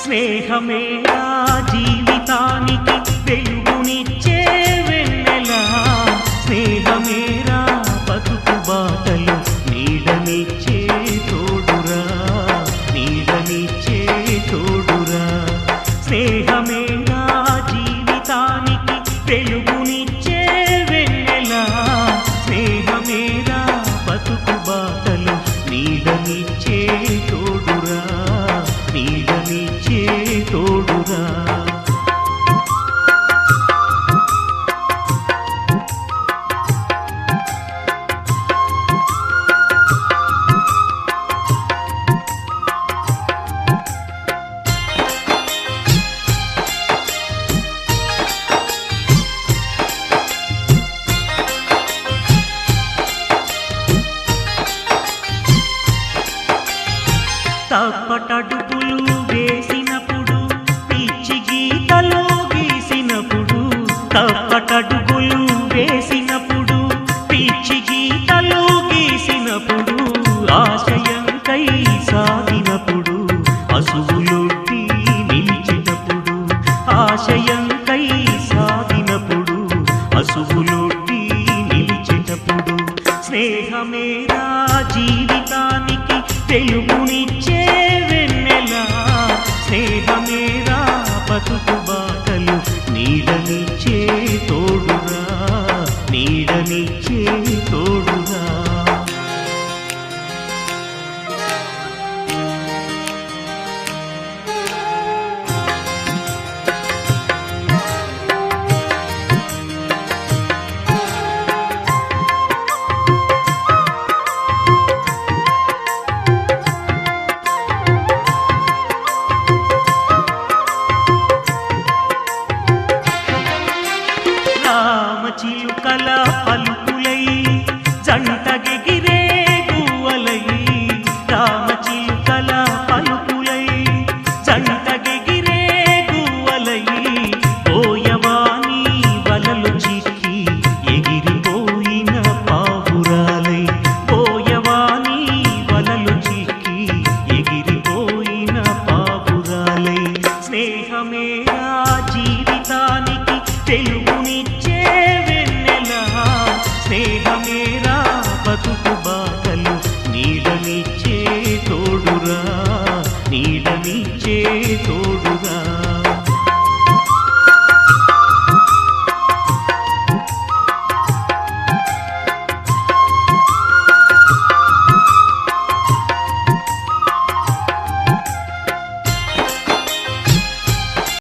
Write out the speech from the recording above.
స్నేహమే నా జీవితానికి వెలుగునిచ్చే వెన్నెలా, స్నేహమే నా బతుకు బాటలు నీడనిచ్చే తోడురా, నీడనిచ్చే తోడురా. స్నేహమే నా జీవితానికి వెలుగునిచ్చే వెన్నెలా, స్నేహమే నా బతుకు బాటలు నీడనిచ్చే తోడురా, నీడనిచ్చే తోడురా. తప్పటడుగులు వేసినప్పుడు పిచ్చి గీతలు గీసినప్పుడు, తప్పటడుగులు వేసినప్పుడు పిచ్చి గీతలు గీసినప్పుడు, ఆశయంకై సాగినప్పుడు అసువులొట్టి నిలిచినప్పుడు, ఆశయంకై సాగినప్పుడు అసువులొట్టి నిలిచినప్పుడు. స్నేహమే నా జీవితానికి వెలుగునిచ్చే వెన్నెలా, స్నేహమే నా బతుకు బాటలు నీడనిచ్చే తోడురా, నీడనిచ్చే తోడురా. చిలుకల పలుకులై జంటగెగిరే గువ్వలై, రామచిలుకల పలుకులై జంటగెగిరే గువ్వలై, పోయవాని వలలు చిక్కి ఎగిరిపోయిన పావురాలై, పోయవాని వలలు చిక్కి ఎగిరిపోయిన పావురాలై. స్నేహమే నా జీవితానికి వెలుగునిచ్చే వెన్నెలా, స్నేహమే నా బతుకు బాటలు నీడనిచ్చే తోడురా, నీడనిచ్చే తోడురా.